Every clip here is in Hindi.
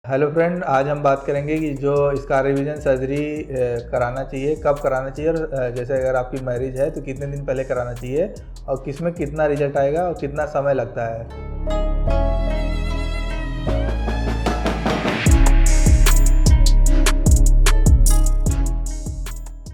हेलो फ्रेंड, आज हम बात करेंगे कि जो स्कार रिवीजन सर्जरी कराना चाहिए, कब कराना चाहिए और जैसे अगर आपकी मैरिज है तो कितने दिन पहले कराना चाहिए और किसमें कितना रिजल्ट आएगा और कितना समय लगता है।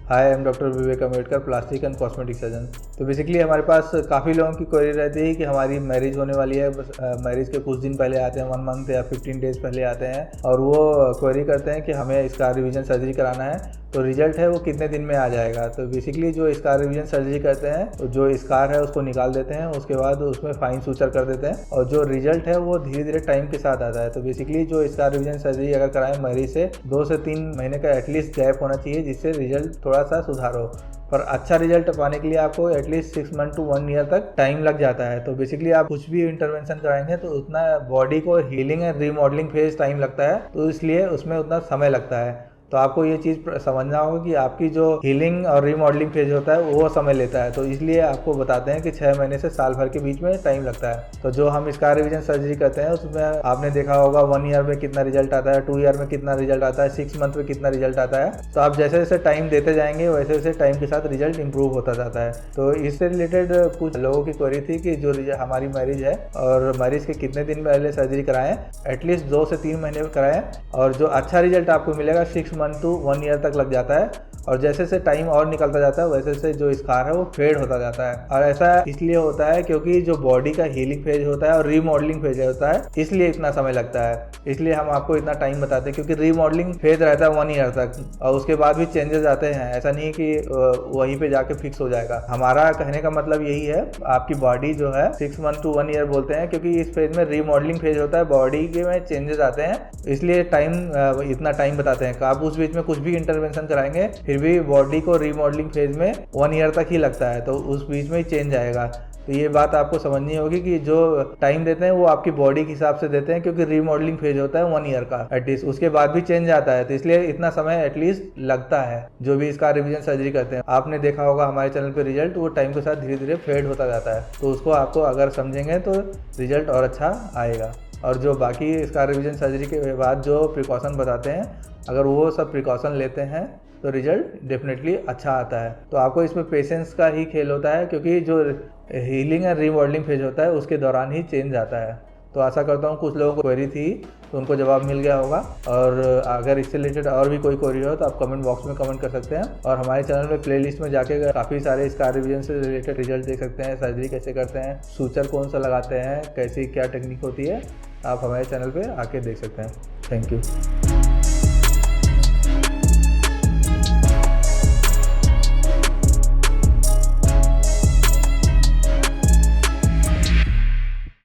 Hi, I am doctor Vivek Ambedkar, plastic and cosmetic surgeon. तो बेसिकली हमारे पास काफ़ी लोगों की क्वेरी रहती है कि हमारी मैरिज होने वाली है, बस मैरिज के कुछ दिन पहले आते हैं, 1 मंथ या 15 डेज़ पहले आते हैं और वो क्वेरी करते हैं कि हमें स्कार रिवीजन सर्जरी कराना है, तो रिजल्ट है वो कितने दिन में आ जाएगा। तो बेसिकली जो स्कार रिवीजन सर्जरी करते हैं, तो जो स्कार है उसको निकाल देते हैं, उसके बाद उसमें फाइन सूचर कर देते हैं और जो रिजल्ट है वो धीरे धीरे टाइम के साथ आता है। तो बेसिकली जो स्कार रिवीजन सर्जरी अगर कराएं मैरिज से 2 से 3 महीने का एटलीस्ट गैप होना चाहिए, जिससे रिजल्ट थोड़ा सा सुधार हो। पर अच्छा रिजल्ट पाने के लिए आपको एटलीस्ट 6 मंथ टू 1 ईयर तक टाइम लग जाता है। तो बेसिकली आप कुछ भी इंटरवेंशन कराएंगे तो उतना बॉडी को healing and remodelling phase time लगता है, तो इसलिए उसमें उतना समय लगता है। तो आपको ये चीज़ समझना होगा कि आपकी जो हीलिंग और रीमॉडलिंग फेज होता है वो समय लेता है। तो इसलिए आपको बताते हैं कि 6 महीने से साल भर के बीच में टाइम लगता है। तो जो हम स्कार रिवीजन सर्जरी करते हैं उसमें आपने देखा होगा 1 ईयर में कितना रिजल्ट आता है, 2 ईयर में कितना रिजल्ट आता है, 6 मंथ में कितना रिजल्ट आता है। तो आप जैसे जैसे टाइम देते जाएंगे वैसे वैसे टाइम के साथ रिजल्ट इंप्रूव होता जाता है। तो इससे रिलेटेड कुछ लोगों की क्वेरी थी कि जो हमारी मैरिज है और मैरिज के कितने दिन पहले सर्जरी कराएं, एटलीस्ट 2 से 3 महीने में कराएं और जो अच्छा रिजल्ट आपको मिलेगा 6 मंथ टू 1 ईयर तक लग जाता है और जैसे जैसे टाइम और निकलता जाता है वैसे वैसे जो स्कार है वो फेड होता जाता है। और ऐसा इसलिए होता है क्योंकि जो बॉडी का हीलिंग फेज होता है और रीमॉडलिंग फेज होता है, इसलिए इतना समय लगता है। इसलिए हम आपको इतना टाइम बताते हैं क्योंकि रीमॉडलिंग फेज रहता है 1 ईयर तक और उसके बाद भी चेंजेस आते हैं। ऐसा नहीं कि वहीं पे जाके फिक्स हो जाएगा। हमारा कहने का मतलब यही है, आपकी बॉडी जो है 6 मंथ टू 1 ईयर बोलते हैं क्योंकि इस फेज में रीमॉडलिंग फेज होता है, बॉडी के में चेंजेस आते हैं, इसलिए इतना टाइम बताते हैं। आप उस बीच में कुछ भी इंटरवेंशन कराएंगे फिर भी बॉडी को रीमॉडलिंग फेज में 1 ईयर तक ही लगता है, तो उस बीच में ही चेंज आएगा। तो ये बात आपको समझनी होगी कि जो टाइम देते हैं वो आपकी बॉडी के हिसाब से देते हैं क्योंकि रीमॉडलिंग फेज होता है 1 ईयर का एटलीस्ट, उसके बाद भी चेंज आता है, तो इसलिए इतना समय एटलीस्ट लगता है जो भी इसका रिवीजन सर्जरी करते हैं। आपने देखा होगा हमारे चैनल पे रिजल्ट वो टाइम के साथ धीरे धीरे फेड होता जाता है, तो उसको आपको अगर समझेंगे तो रिजल्ट और अच्छा आएगा। और जो बाकी इसका रिवीजन सर्जरी के बाद जो प्रिकॉशन बताते हैं, अगर वो सब प्रिकॉशन लेते हैं तो रिजल्ट डेफिनेटली अच्छा आता है। तो आपको इसमें पेशेंस का ही खेल होता है क्योंकि जो हीलिंग एंड रीमॉडलिंग फेज होता है उसके दौरान ही चेंज आता है। तो आशा करता हूँ कुछ लोगों को क्वेरी थी तो उनको जवाब मिल गया होगा और अगर इससे रिलेटेड और भी कोई क्वेरी हो तो आप कमेंट बॉक्स में कमेंट कर सकते हैं और हमारे चैनल में प्लेलिस्ट में जाके काफ़ी सारे स्कार रिवीजन से रिलेटेड रिजल्ट देख सकते हैं। सर्जरी कैसे करते हैं, सूचर कौन सा लगाते हैं, कैसी क्या टेक्निक होती है, आप हमारे चैनल पे आके देख सकते हैं। Thank you.